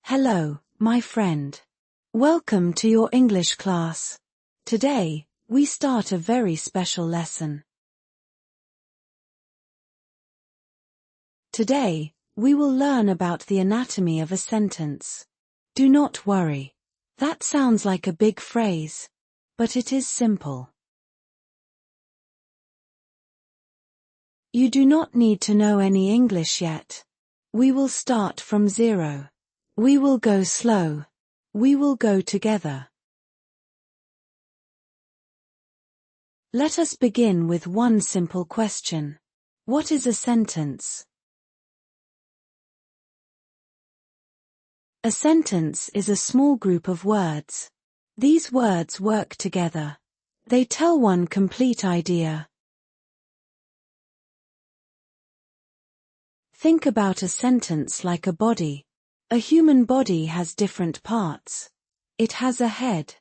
Hello, my friend. Welcome to your English class. Today, we start a very special lesson. Today, we will learn about the anatomy of a sentence. Do not worry. That sounds like a big phrase, but it is simple. You do not need to know any English yet. We will start from zero. We will go slow. We will go together. Let us begin with one simple question. What is a sentence? A sentence is a small group of words. These words work together. They tell one complete idea. Think about a sentence like a body. A human body has different parts. It has a head.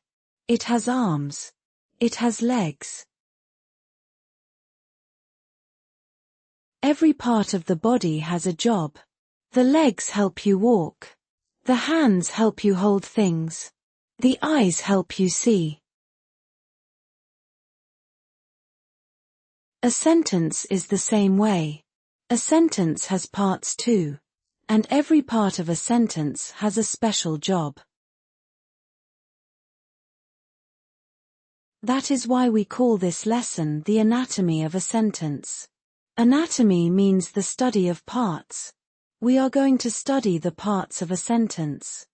It has arms. It has legs. Every part of the body has a job. The legs help you walk. The hands help you hold things. The eyes help you see. A sentence is the same way. A sentence has parts too. And every part of a sentence has a special job. That is why we call this lesson the anatomy of a sentence. Anatomy means the study of parts. We are going to study the parts of a sentence.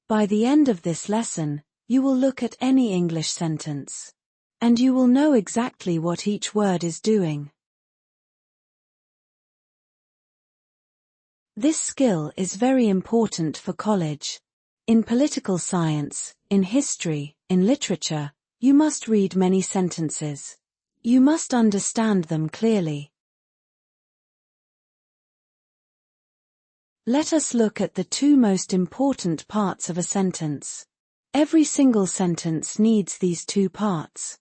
By the end of this lesson, you will look at any English sentence. And you will know exactly what each word is doing. This skill is very important for college. In political science, in history, in literature, you must read many sentences. You must understand them clearly. Let us look at the two most important parts of a sentence. Every single sentence needs these two parts.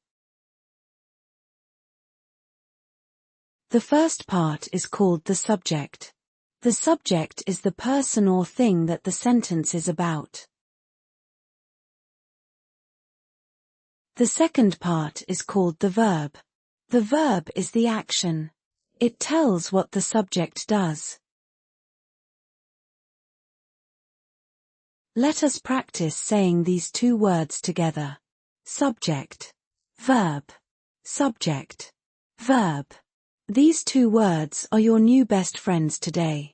The first part is called the subject. The subject is the person or thing that the sentence is about. The second part is called the verb. The verb is the action. It tells what the subject does. Let us practice saying these two words together. Subject, verb, subject, verb. These two words are your new best friends today.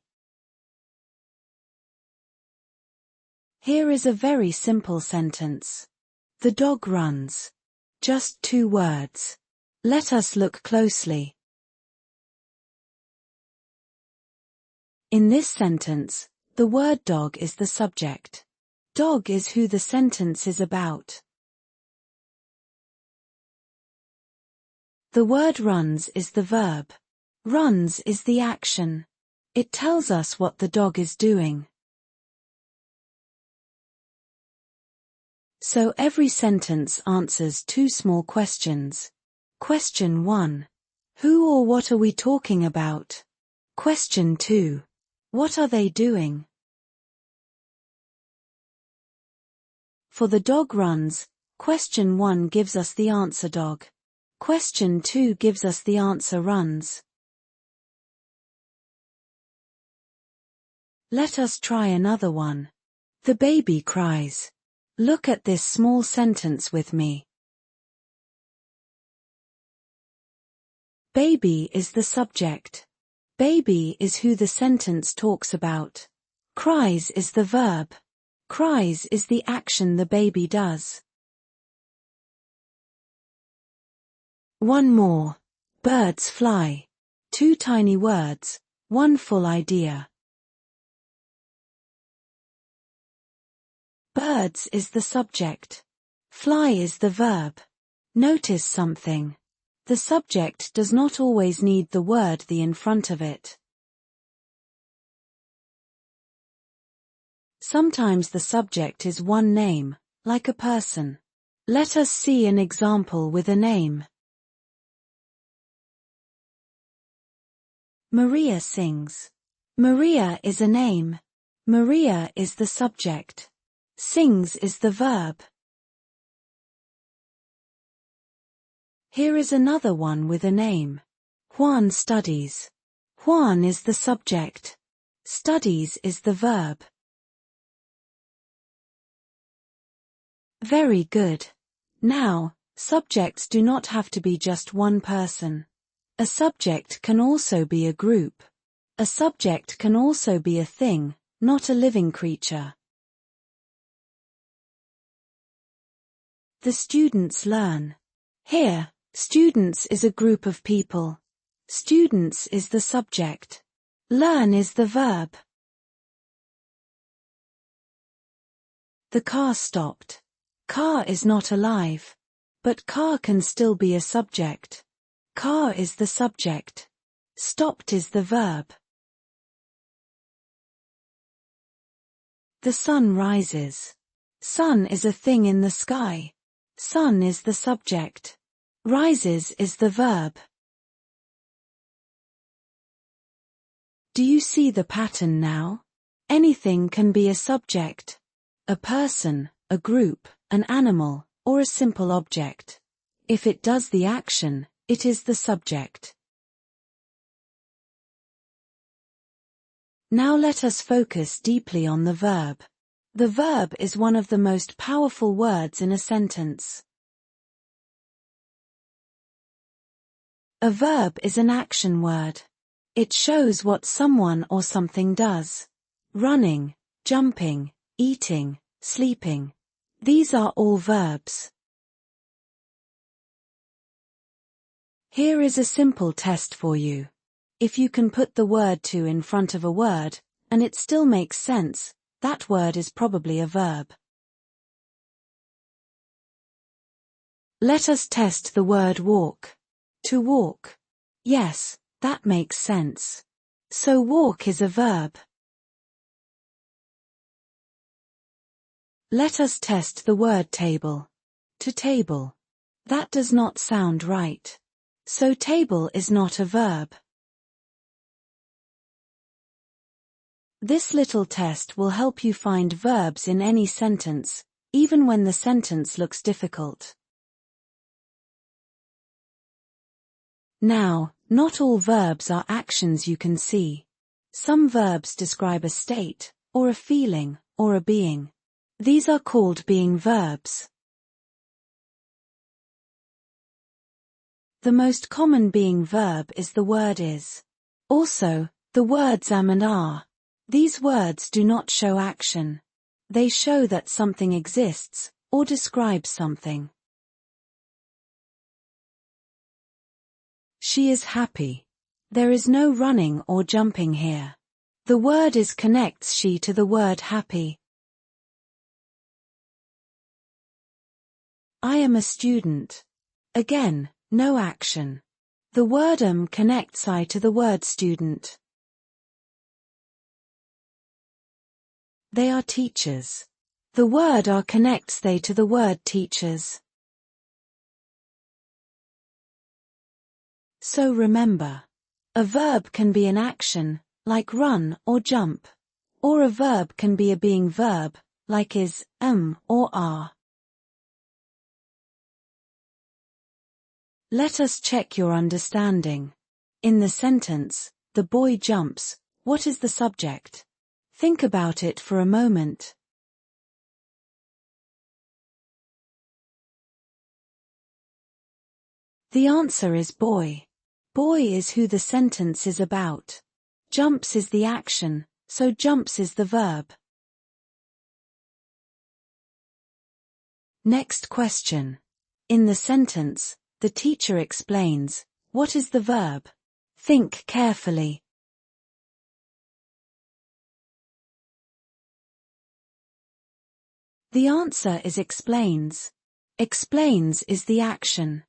Here is a very simple sentence. The dog runs. Just two words. Let us look closely. In this sentence, the word dog is the subject. Dog is who the sentence is about. The word runs is the verb. Runs is the action. It tells us what the dog is doing. So every sentence answers two small questions. Question 1. Who or what are we talking about? Question 2. What are they doing? For the dog runs, question 1 gives us the answer dog. Question 2 gives us the answer runs. Let us try another one. The baby cries. Look at this small sentence with me. Baby is the subject. Baby is who the sentence talks about. Cries is the verb. Cries is the action the baby does. One more. Birds fly. Two tiny words, one full idea. Birds is the subject. Fly is the verb. Notice something. The subject does not always need the word the in front of it. Sometimes the subject is one name, like a person. Let us see an example with a name. Maria sings. Maria is a name. Maria is the subject. Sings is the verb. Here is another one with a name. Juan studies. Juan is the subject. Studies is the verb. Very good. Now, subjects do not have to be just one person. A subject can also be a group. A subject can also be a thing, not a living creature. The students learn. Here, students is a group of people. Students is the subject. Learn is the verb. The car stopped. Car is not alive. But car can still be a subject. Car is the subject. Stopped is the verb. The sun rises. Sun is a thing in the sky. Sun is the subject. Rises is the verb. Do you see the pattern now? Anything can be a subject. A person, a group, an animal, or a simple object. If it does the action, it is the subject. Now let us focus deeply on the verb. The verb is one of the most powerful words in a sentence. A verb is an action word. It shows what someone or something does. Running, jumping, eating, sleeping. These are all verbs. Here is a simple test for you. If you can put the word to in front of a word, and it still makes sense, that word is probably a verb. Let us test the word walk. To walk. Yes, that makes sense. So walk is a verb. Let us test the word table. To table. That does not sound right. So table is not a verb. This little test will help you find verbs in any sentence, even when the sentence looks difficult. Now, not all verbs are actions you can see. Some verbs describe a state, or a feeling, or a being. These are called being verbs. The most common being verb is the word is. Also, the words am and are. These words do not show action. They show that something exists, or describes something. She is happy. There is no running or jumping here. The word is connects she to the word happy. I am a student. Again, no action. The word am connects I to the word student. They are teachers. The word are connects they to the word teachers. So remember, a verb can be an action, like run or jump. Or a verb can be a being verb, like is, or are. Let us check your understanding. In the sentence, the boy jumps, what is the subject? Think about it for a moment. The answer is boy. Boy is who the sentence is about. Jumps is the action, so jumps is the verb. Next question. In the sentence, the teacher explains, what is the verb? Think carefully. The answer is explains. Explains is the action.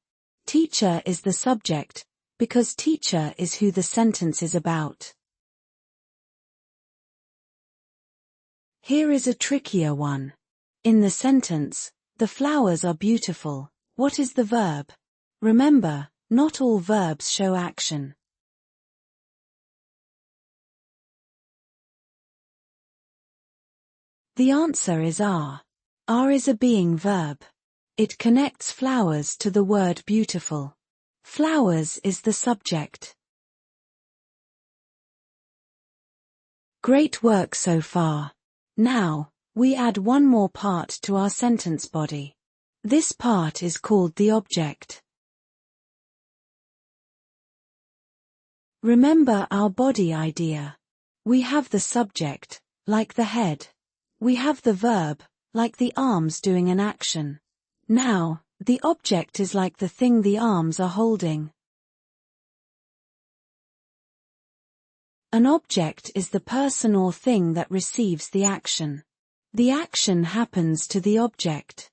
Teacher is the subject, because teacher is who the sentence is about. Here is a trickier one. In the sentence, the flowers are beautiful. What is the verb? Remember, not all verbs show action. The answer is are. Are is a being verb. It connects flowers to the word beautiful. Flowers is the subject. Great work so far. Now, we add one more part to our sentence body. This part is called the object. Remember our body idea. We have the subject, like the head. We have the verb, like the arms doing an action. Now, the object is like the thing the arms are holding. An object is the person or thing that receives the action. The action happens to the object.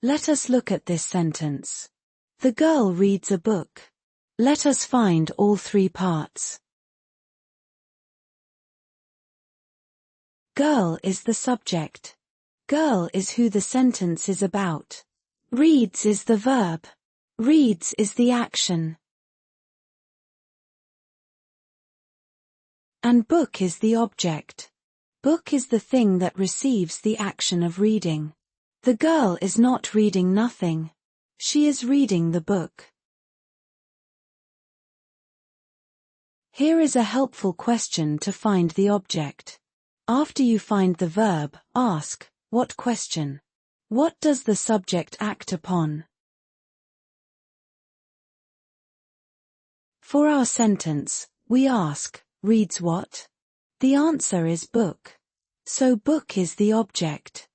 Let us look at this sentence. The girl reads a book. Let us find all three parts. Girl is the subject. Girl is who the sentence is about. Reads is the verb. Reads is the action. And book is the object. Book is the thing that receives the action of reading. The girl is not reading nothing. She is reading the book. Here is a helpful question to find the object. After you find the verb, ask, what question? What does the subject act upon? For our sentence, we ask, reads what? The answer is book. So book is the object.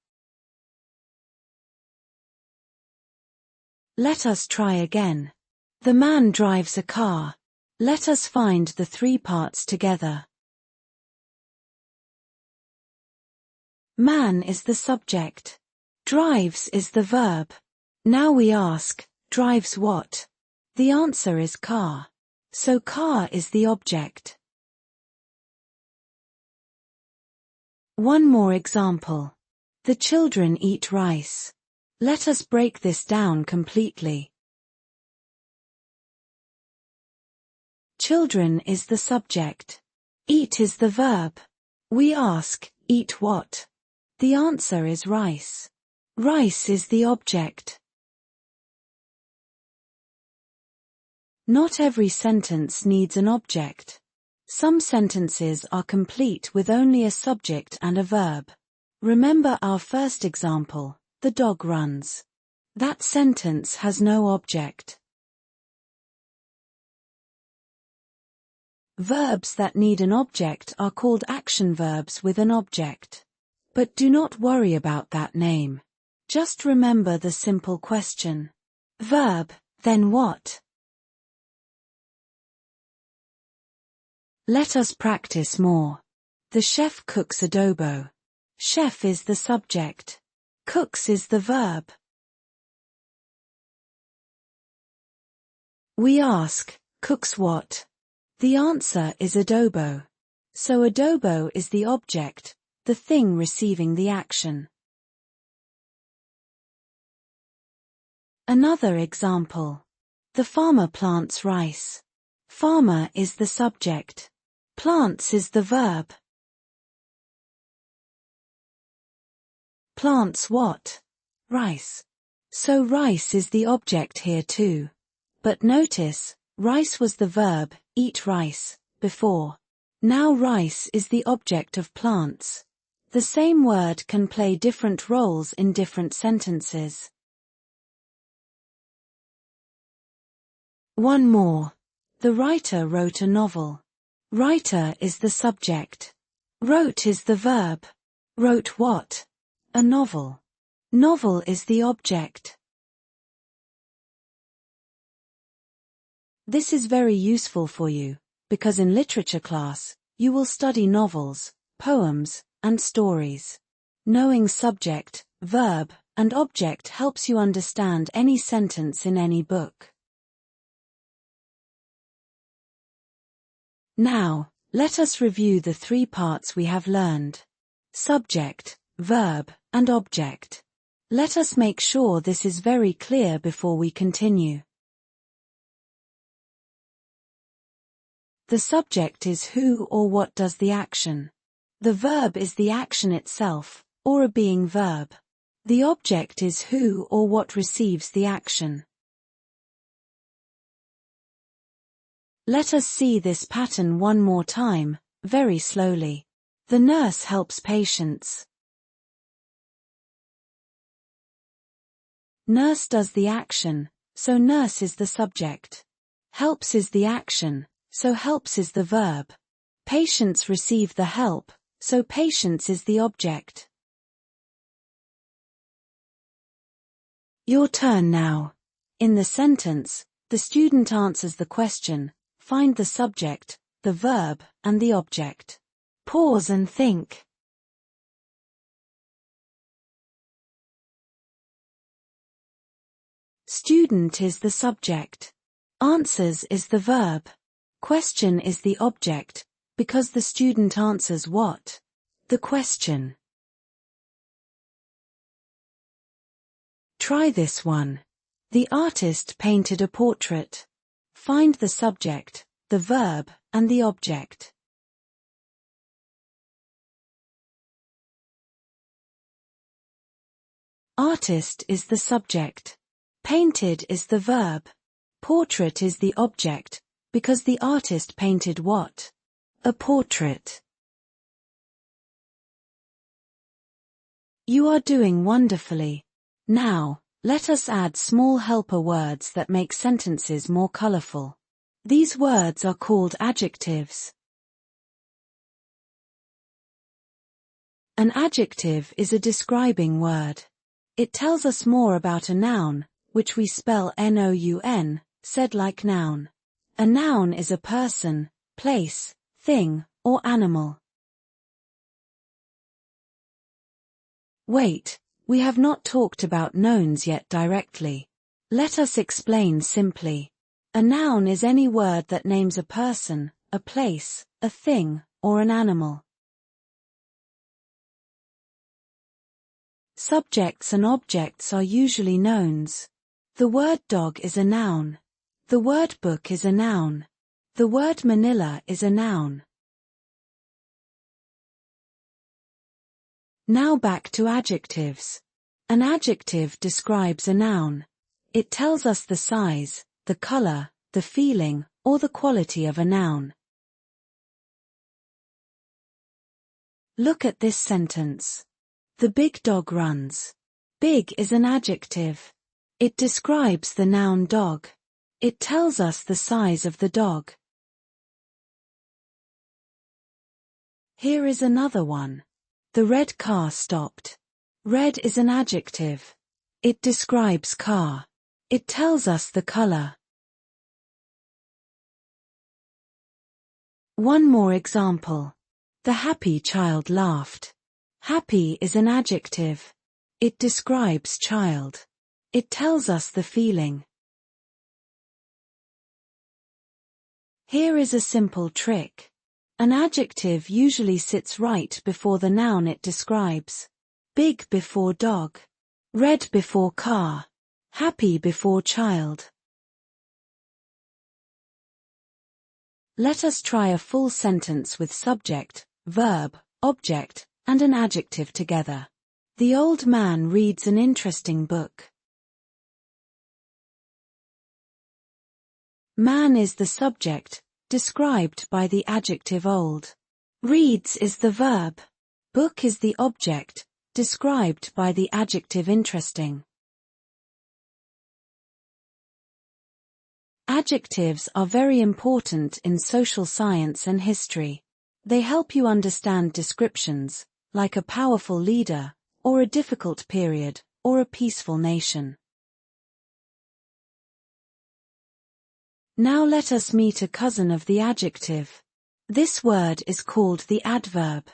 Let us try again. The man drives a car. Let us find the three parts together. Man is the subject. Drives is the verb. Now we ask, drives what? The answer is car. So car is the object. One more example. The children eat rice. Let us break this down completely. Children is the subject. Eat is the verb. We ask, eat what? The answer is rice. Rice is the object. Not every sentence needs an object. Some sentences are complete with only a subject and a verb. Remember our first example, the dog runs. That sentence has no object. Verbs that need an object are called action verbs with an object. But do not worry about that name. Just remember the simple question. Verb, then what? Let us practice more. The chef cooks adobo. Chef is the subject. Cooks is the verb. We ask, cooks what? The answer is adobo. So adobo is the object, the thing receiving the action. Another example. The farmer plants rice. Farmer is the subject. Plants is the verb. Plants what? Rice. So rice is the object here too. But notice, rice was the verb, eat rice, before. Now rice is the object of plants. The same word can play different roles in different sentences. One more. The writer wrote a novel. Writer is the subject. Wrote is the verb. Wrote what? A novel. Novel is the object. This is very useful for you, because in literature class, you will study novels, poems, and stories. Knowing subject, verb, and object helps you understand any sentence in any book. Now, let us review the three parts we have learned. Subject, verb, and object. Let us make sure this is very clear before we continue. The subject is who or what does the action. The verb is the action itself, or a being verb. The object is who or what receives the action. Let us see this pattern one more time, very slowly. The nurse helps patients. Nurse does the action, so nurse is the subject. Helps is the action, so helps is the verb. Patients receive the help, so patients is the object. Your turn now. In the sentence, the student answers the question, find the subject, the verb, and the object. Pause and think. Student is the subject. Answers is the verb. Question is the object, because the student answers what? The question. Try this one. The artist painted a portrait. Find the subject, the verb, and the object. Artist is the subject. Painted is the verb. Portrait is the object, because the artist painted what? A portrait. You are doing wonderfully. Now, let us add small helper words that make sentences more colorful. These words are called adjectives. An adjective is a describing word. It tells us more about a noun, which we spell noun, said like noun. A noun is a person, place, thing, or animal. Wait, we have not talked about nouns yet directly. Let us explain simply. A noun is any word that names a person, a place, a thing, or an animal. Subjects and objects are usually nouns. The word dog is a noun. The word book is a noun. The word Manila is a noun. Now back to adjectives. An adjective describes a noun. It tells us the size, the color, the feeling, or the quality of a noun. Look at this sentence. The big dog runs. Big is an adjective. It describes the noun dog. It tells us the size of the dog. Here is another one. The red car stopped. Red is an adjective. It describes car. It tells us the color. One more example. The happy child laughed. Happy is an adjective. It describes child. It tells us the feeling. Here is a simple trick. An adjective usually sits right before the noun it describes. Big before dog. Red before car. Happy before child. Let us try a full sentence with subject, verb, object, and an adjective together. The old man reads an interesting book. Man is the subject, described by the adjective old. Reads is the verb. Book is the object, described by the adjective interesting. Adjectives are very important in social science and history. They help you understand descriptions, like a powerful leader, or a difficult period, or a peaceful nation. Now let us meet a cousin of the adjective. This word is called the adverb.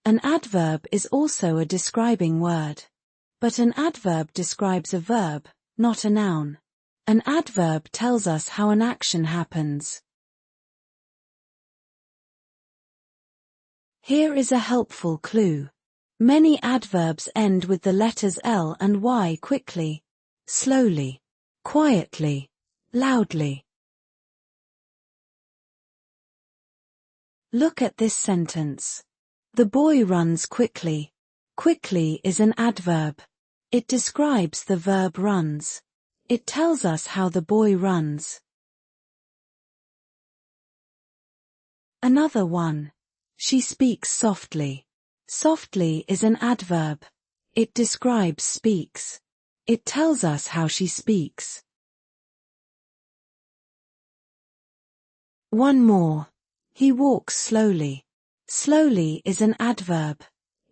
An adverb is also a describing word. But an adverb describes a verb, not a noun. An adverb tells us how an action happens. Here is a helpful clue. Many adverbs end with the letters L and Y quickly, slowly, quietly, Loudly. Look at this sentence. The boy runs quickly. Quickly is an adverb. It describes the verb runs. It tells us how the boy runs. Another one. She speaks softly. Softly is an adverb. It describes speaks. It tells us how she speaks. One more. He walks slowly. Slowly is an adverb.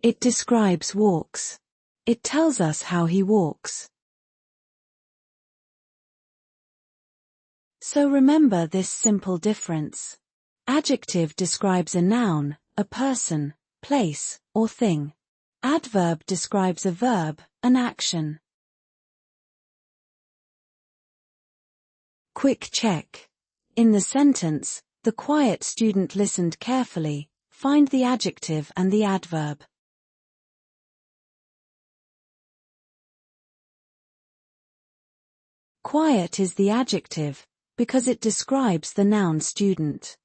It describes walks. It tells us how he walks. So remember this simple difference. Adjective describes a noun, a person, place, or thing. Adverb describes a verb, an action. Quick check. In the sentence, the quiet student listened carefully. Find the adjective and the adverb. Quiet is the adjective, because it describes the noun student.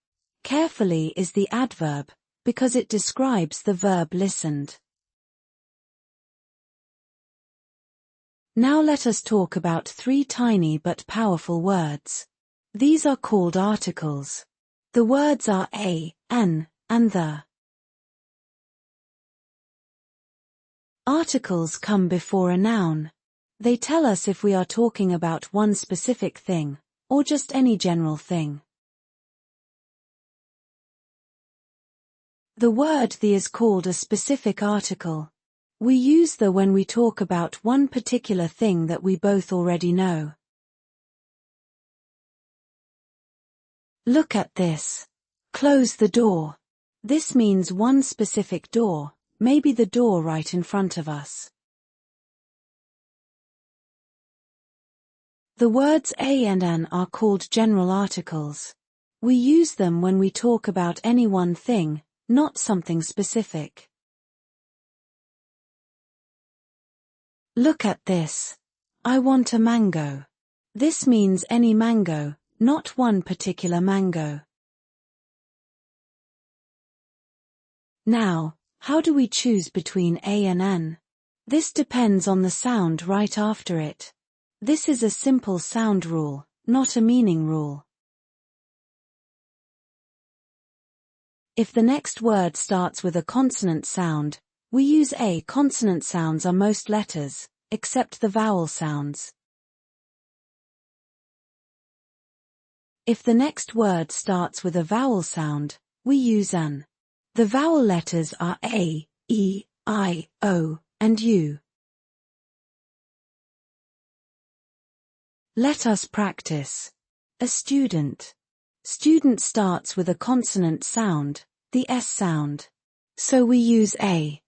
Carefully is the adverb, because it describes the verb listened. Now let us talk about three tiny but powerful words. These are called articles. The words are a, an, and the. Articles come before a noun. They tell us if we are talking about one specific thing, or just any general thing. The word the is called a specific article. We use the when we talk about one particular thing that we both already know. Look at this. Close the door. This means one specific door, maybe the door right in front of us. The words a and an are called general articles. We use them when we talk about any one thing, not something specific. Look at this. I want a mango. This means any mango, not one particular mango. Now, how do we choose between a and an? This depends on the sound right after it. This is a simple sound rule, not a meaning rule. If the next word starts with a consonant sound, we use a. Consonant sounds are most letters, except the vowel sounds. If the next word starts with a vowel sound, we use an. The vowel letters are a, e, I, o, and u. Let us practice. A student. Student starts with a consonant sound, the S sound. So we use a.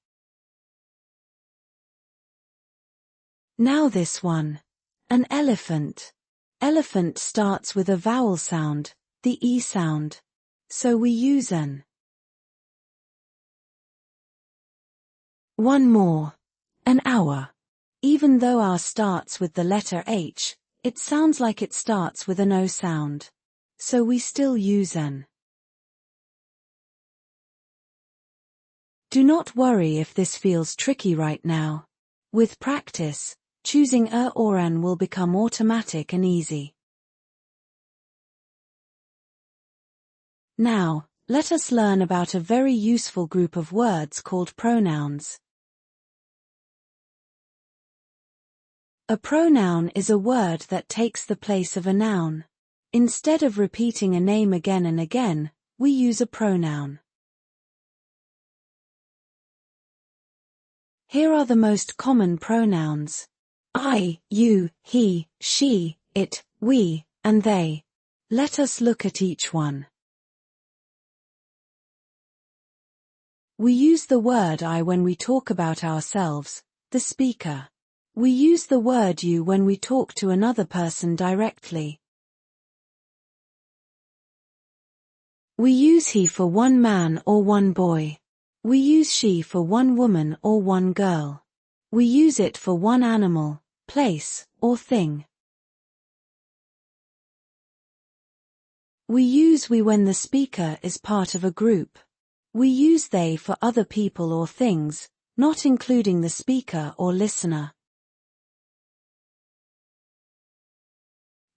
Now this one. An elephant. Elephant starts with a vowel sound, the E sound. So we use an. One more. An hour. Even though our starts with the letter H, it sounds like it starts with an O sound. So we still use an. Do not worry if this feels tricky right now. With practice, choosing a or an will become automatic and easy. Now, let us learn about a very useful group of words called pronouns. A pronoun is a word that takes the place of a noun. Instead of repeating a name again and again, we use a pronoun. Here are the most common pronouns. I, you, he, she, it, we, and they. Let us look at each one. We use the word I when we talk about ourselves, the speaker. We use the word you when we talk to another person directly. We use he for one man or one boy. We use she for one woman or one girl. We use it for one animal, place, or thing. We use we when the speaker is part of a group. We use they for other people or things, not including the speaker or listener.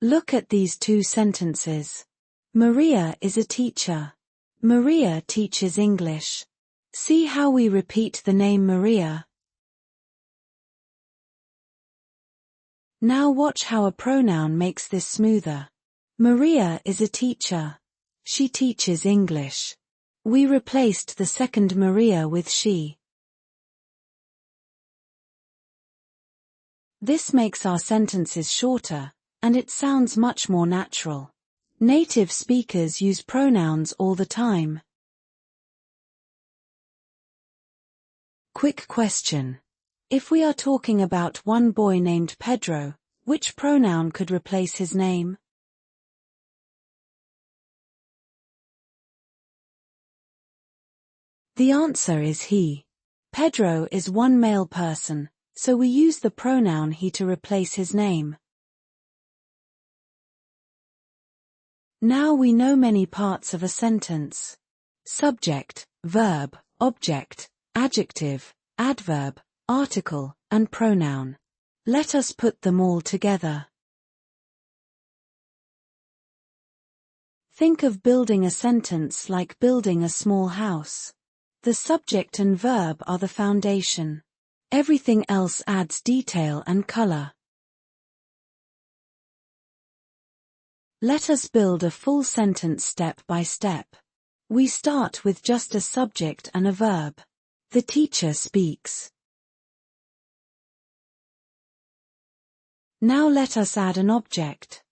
Look at these two sentences. Maria is a teacher. Maria teaches English. See how we repeat the name Maria. Now watch how a pronoun makes this smoother. Maria is a teacher. She teaches English. We replaced the second Maria with she. This makes our sentences shorter, and it sounds much more natural. Native speakers use pronouns all the time. Quick question. If we are talking about one boy named Pedro, which pronoun could replace his name? The answer is he. Pedro is one male person, so we use the pronoun he to replace his name. Now we know many parts of a sentence. Subject, verb, object, adjective, adverb, article, and pronoun. Let us put them all together. Think of building a sentence like building a small house. The subject and verb are the foundation. Everything else adds detail and color. Let us build a full sentence step by step. We start with just a subject and a verb. The teacher speaks. Now let us add an object.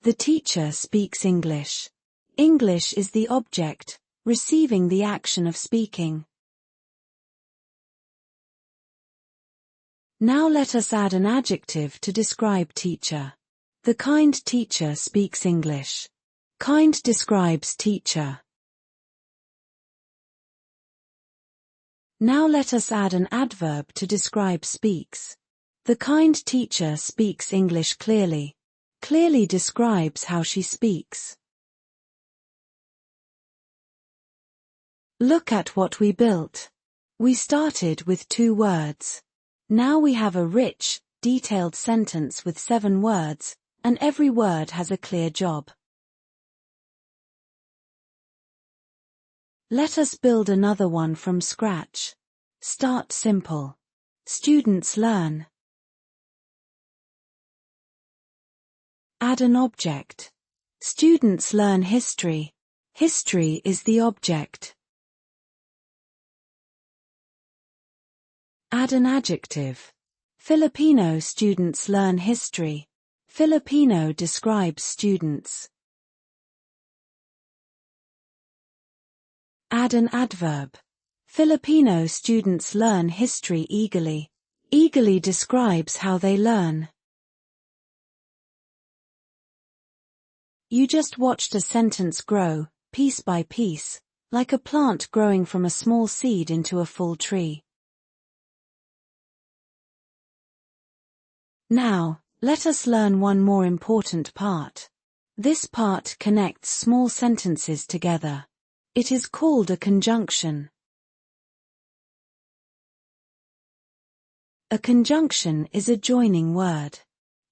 The teacher speaks English. English is the object, receiving the action of speaking. Now let us add an adjective to describe teacher. The kind teacher speaks English. Kind describes teacher. Now let us add an adverb to describe speaks. The kind teacher speaks English clearly. Clearly describes how she speaks. Look at what we built. We started with 2 words. Now we have a rich, detailed sentence with 7 words, and every word has a clear job. Let us build another one from scratch. Start simple. Students learn. Add an object. Students learn history. History is the object. Add an adjective. Filipino students learn history. Filipino describes students. Add an adverb. Filipino students learn history eagerly. Eagerly describes how they learn. You just watched a sentence grow, piece by piece, like a plant growing from a small seed into a full tree. Now, let us learn one more important part. This part connects small sentences together. It is called a conjunction. A conjunction is a joining word.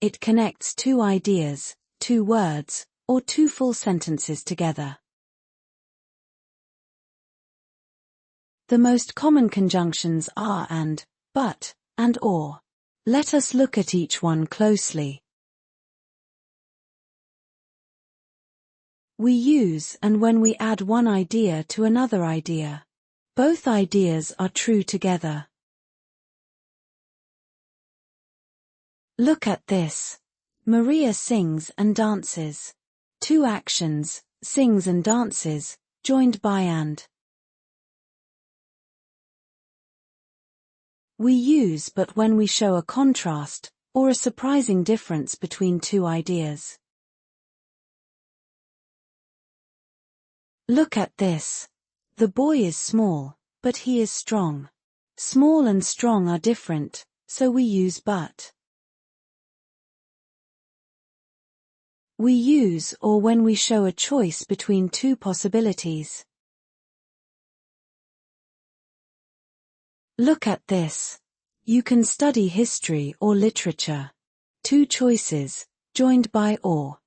It connects 2 ideas, 2 words, or 2 full sentences together. The most common conjunctions are and, but, and or. Let us look at each one closely. We use and when we add one idea to another idea. Both ideas are true together. Look at this. Maria sings and dances. 2 actions, sings and dances, joined by and. We use but when we show a contrast, or a surprising difference between 2 ideas. Look at this. The boy is small, but he is strong. Small and strong are different, so we use but. We use or when we show a choice between two possibilities. Look at this. You can study history or literature. Two choices, joined by or.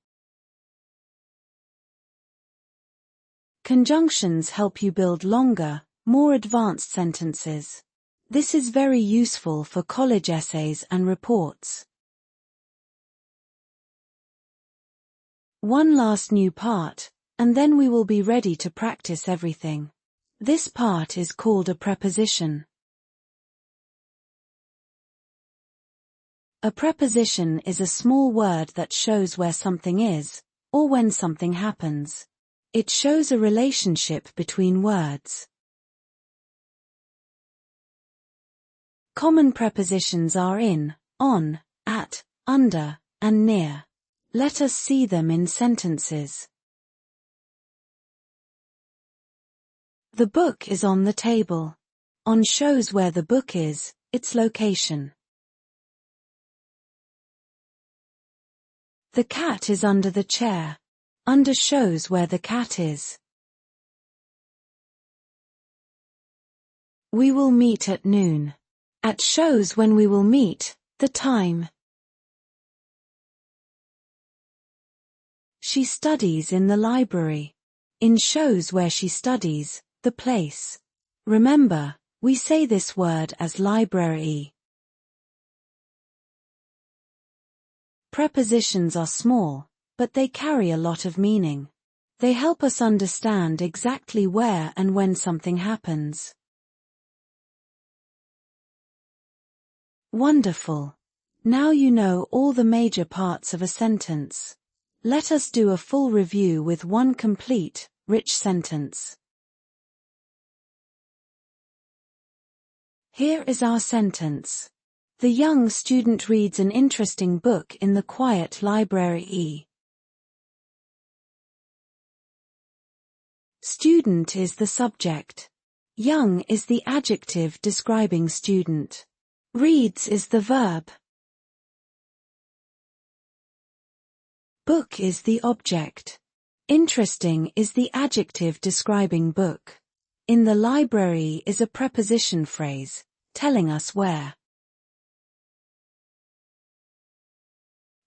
Conjunctions help you build longer, more advanced sentences. This is very useful for college essays and reports. One last new part, and then we will be ready to practice everything. This part is called a preposition. A preposition is a small word that shows where something is, or when something happens. It shows a relationship between words. Common prepositions are in, on, at, under, and near. Let us see them in sentences. The book is on the table. On shows where the book is, its location. The cat is under the chair. Under shows where the cat is. We will meet at noon. At shows when we will meet, the time. She studies in the library. In shows where she studies, the place. Remember, we say this word as library. Prepositions are small, but they carry a lot of meaning. They help us understand exactly where and when something happens. Wonderful. Now you know all the major parts of a sentence. Let us do a full review with one complete, rich sentence. Here is our sentence. The young student reads an interesting book in the quiet library. Student is the subject. Young is the adjective describing student. Reads is the verb. Book is the object. Interesting is the adjective describing book. In the library is a preposition phrase, telling us where.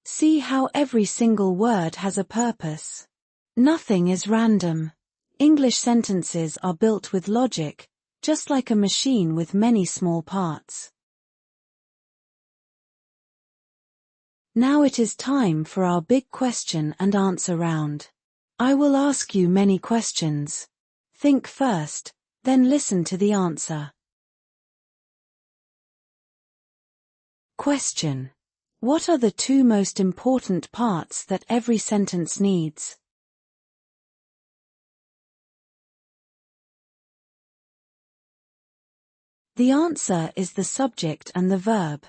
See how every single word has a purpose. Nothing is random. English sentences are built with logic, just like a machine with many small parts. Now it is time for our big question and answer round. I will ask you many questions. Think first, then listen to the answer. Question. What are the two most important parts that every sentence needs? The answer is the subject and the verb.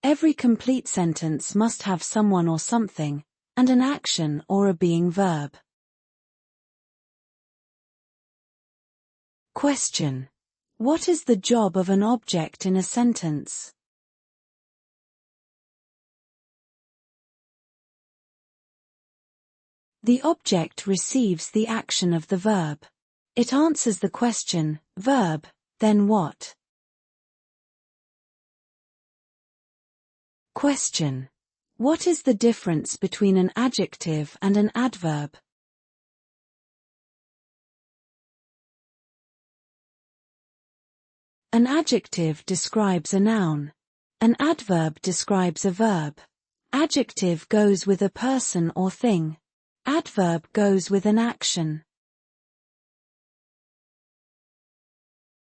Every complete sentence must have someone or something, and an action or a being verb. Question. What is the job of an object in a sentence? The object receives the action of the verb. It answers the question, verb, then what? Question. What is the difference between an adjective and an adverb? An adjective describes a noun. An adverb describes a verb. Adjective goes with a person or thing. Adverb goes with an action.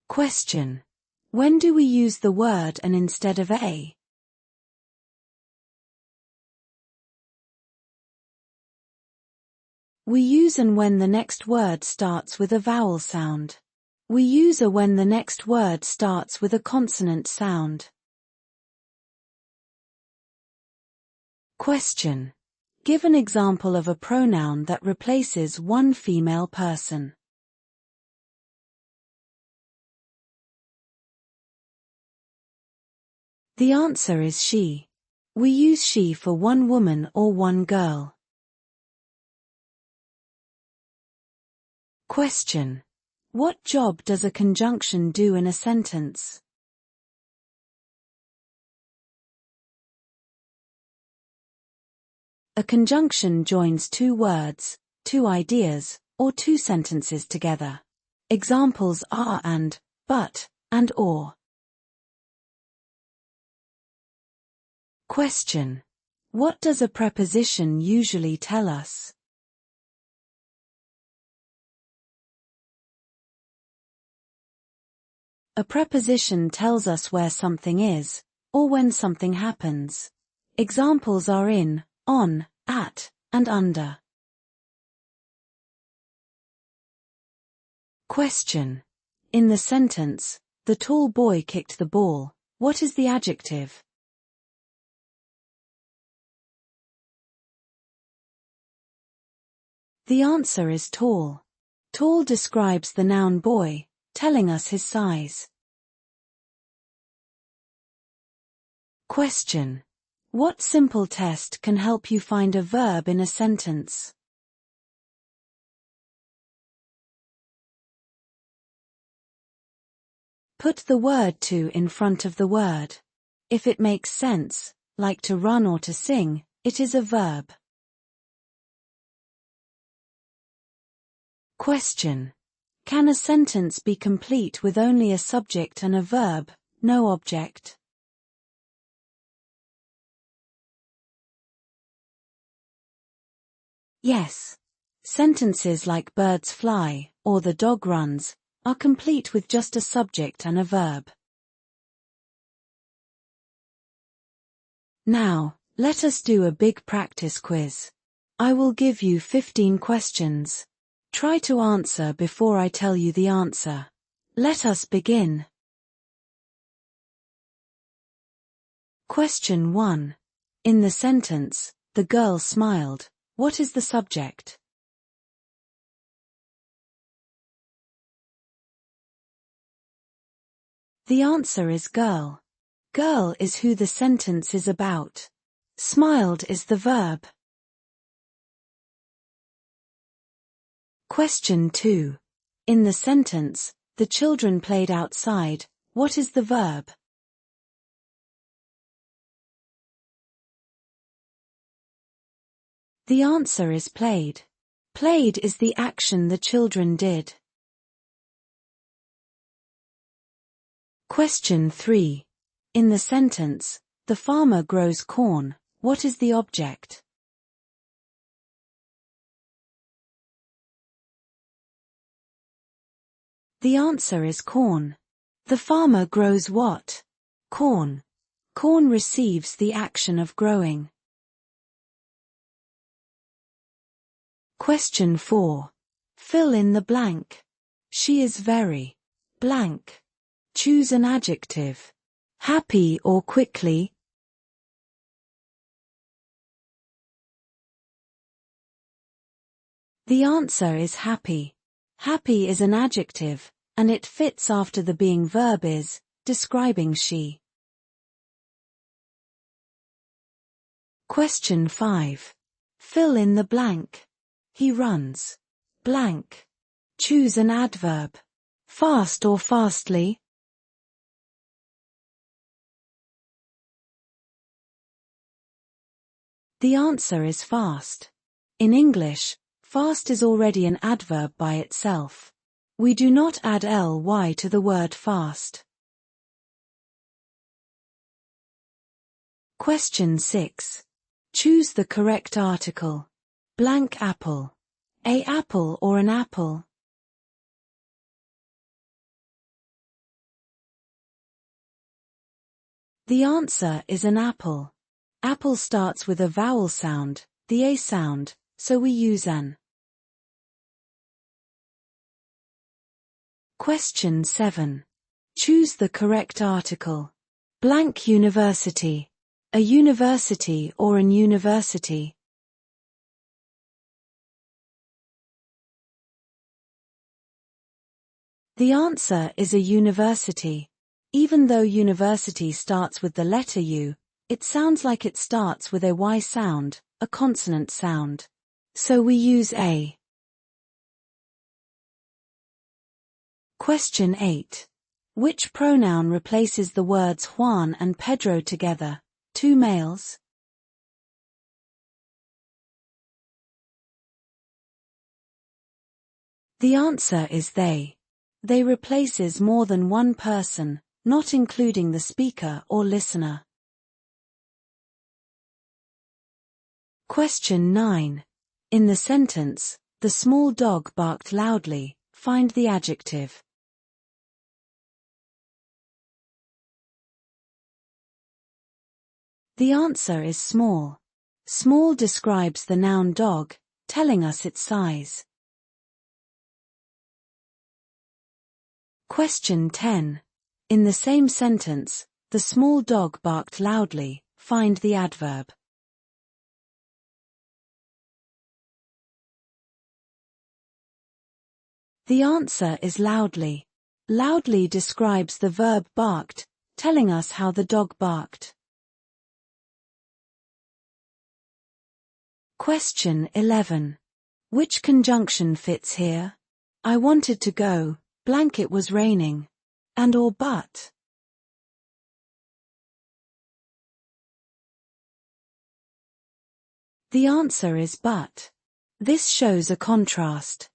Question. When do we use the word an instead of a? We use an when the next word starts with a vowel sound. We use a when the next word starts with a consonant sound. Question. Give an example of a pronoun that replaces one female person. The answer is she. We use she for one woman or one girl. Question. What job does a conjunction do in a sentence? A conjunction joins two words, two ideas, or two sentences together. Examples are and, but, and or. Question. What does a preposition usually tell us? A preposition tells us where something is, or when something happens. Examples are in, on, at, and under. Question. In the sentence, the tall boy kicked the ball, what is the adjective? The answer is tall. Tall describes the noun boy, telling us his size. Question. What simple test can help you find a verb in a sentence? Put the word to in front of the word. If it makes sense, like to run or to sing, it is a verb. Question. Can a sentence be complete with only a subject and a verb, no object? Yes. Sentences like birds fly, or the dog runs, are complete with just a subject and a verb. Now, let us do a big practice quiz. I will give you 15 questions. Try to answer before I tell you the answer. Let us begin. Question 1. In the sentence, the girl smiled, what is the subject? The answer is girl. Girl is who the sentence is about. Smiled is the verb. Question 2. In the sentence, the children played outside, what is the verb? The answer is played. Played is the action the children did. Question 3. In the sentence, the farmer grows corn, what is the object? The answer is corn. The farmer grows what? Corn. Corn receives the action of growing. Question 4. Fill in the blank. She is very blank. Choose an adjective. Happy or quickly? The answer is happy. Happy is an adjective, and it fits after the being verb is, describing she. Question 5. Fill in the blank. He runs. Blank. Choose an adverb. Fast or fastly? The answer is fast. In English, fast is already an adverb by itself. We do not add ly to the word fast. Question 6. Choose the correct article. Blank apple. A apple or an apple? The answer is an apple. Apple starts with a vowel sound, the A sound, so we use an. Question 7. Choose the correct article. Blank university. A university or an university? The answer is a university. Even though university starts with the letter U, it sounds like it starts with a Y sound, a consonant sound. So we use a. Question 8. Which pronoun replaces the words Juan and Pedro together, two males? The answer is they. They replaces more than one person, not including the speaker or listener. Question 9. In the sentence, the small dog barked loudly, find the adjective. The answer is small. Small describes the noun dog, telling us its size. Question 10. In the same sentence, the small dog barked loudly, find the adverb. The answer is loudly. Loudly describes the verb barked, telling us how the dog barked. Question 11. Which conjunction fits here? I wanted to go, blank it was raining. And or but. The answer is but. This shows a contrast.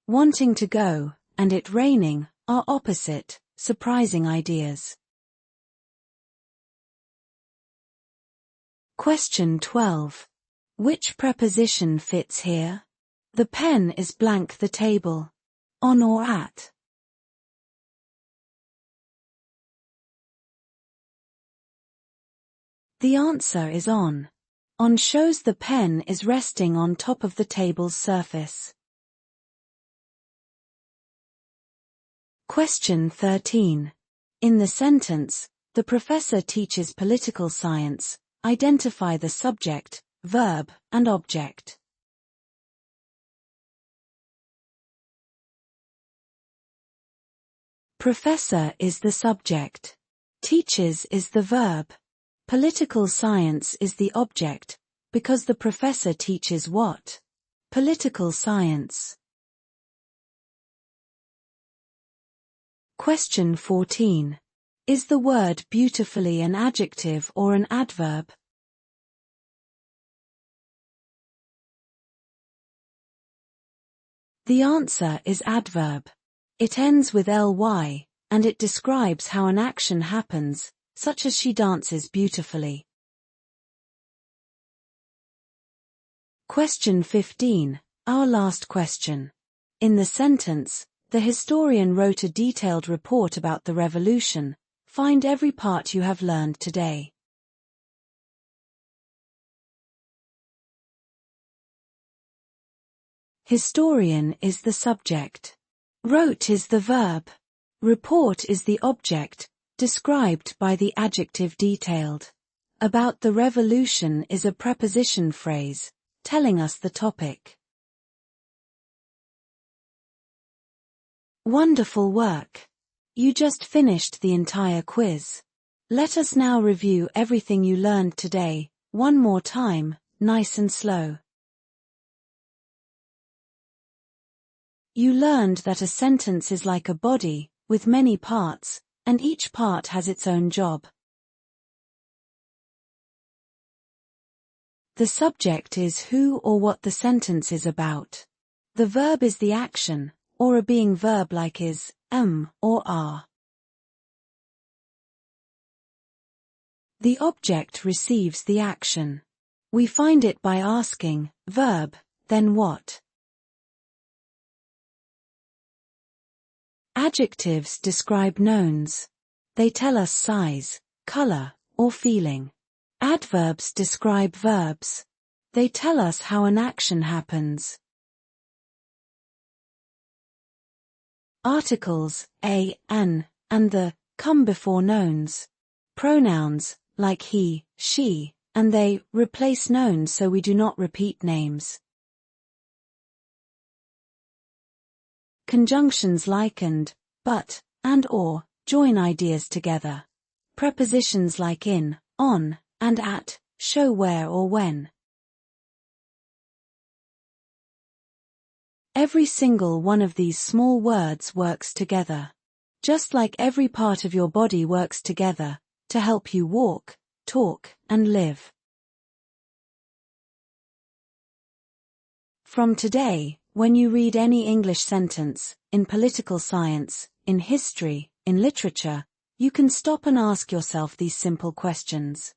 Wanting to go, and it raining, are opposite, surprising ideas. Question 12. Which preposition fits here? The pen is blank the table. On or at. The answer is on. On shows the pen is resting on top of the table's surface. Question 13. In the sentence, the professor teaches political science, identify the subject, verb, and object. Professor is the subject. Teaches is the verb. Political science is the object, because the professor teaches what? Political science. Question 14. Is the word beautifully an adjective or an adverb? The answer is adverb. It ends with ly, and it describes how an action happens, such as she dances beautifully. Question 15, our last question. In the sentence, the historian wrote a detailed report about the revolution. Find every part you have learned today. Historian is the subject. Wrote is the verb. Report is the object, described by the adjective detailed. About the revolution is a preposition phrase, telling us the topic. Wonderful work. You just finished the entire quiz. Let us now review everything you learned today, one more time, nice and slow. You learned that a sentence is like a body, with many parts, and each part has its own job. The subject is who or what the sentence is about. The verb is the action, or a being verb like is, or are. The object receives the action. We find it by asking, verb, then what? Adjectives describe nouns. They tell us size, color, or feeling. Adverbs describe verbs. They tell us how an action happens. Articles, a, an, and the, come before nouns. Pronouns, like he, she, and they, replace nouns so we do not repeat names. Conjunctions like and, but, and or, join ideas together. Prepositions like in, on, and at, show where or when. Every single one of these small words works together. Just like every part of your body works together to help you walk, talk, and live. From today, when you read any English sentence, in political science, in history, in literature, you can stop and ask yourself these simple questions.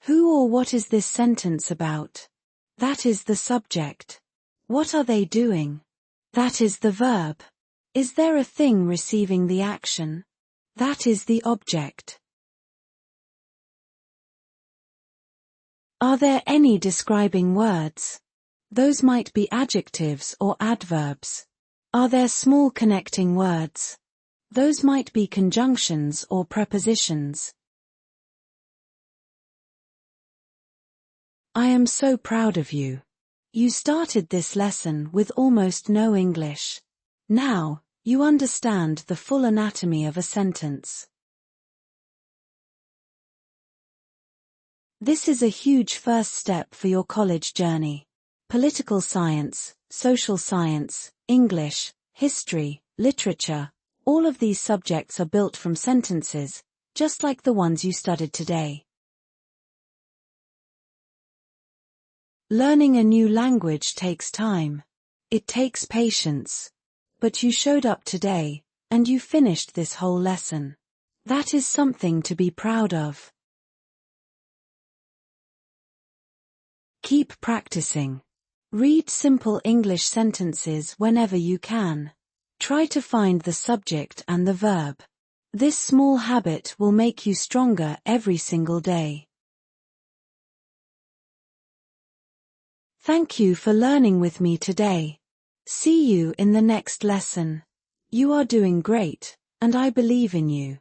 Who or what is this sentence about? That is the subject. What are they doing? That is the verb. Is there a thing receiving the action? That is the object. Are there any describing words? Those might be adjectives or adverbs. Are there small connecting words? Those might be conjunctions or prepositions. I am so proud of you. You started this lesson with almost no English. Now, you understand the full anatomy of a sentence. This is a huge first step for your college journey. Political science, social science, English, history, literature, all of these subjects are built from sentences, just like the ones you studied today. Learning a new language takes time. It takes patience. But you showed up today, and you finished this whole lesson. That is something to be proud of. Keep practicing. Read simple English sentences whenever you can. Try to find the subject and the verb. This small habit will make you stronger every single day. Thank you for learning with me today. See you in the next lesson. You are doing great, and I believe in you.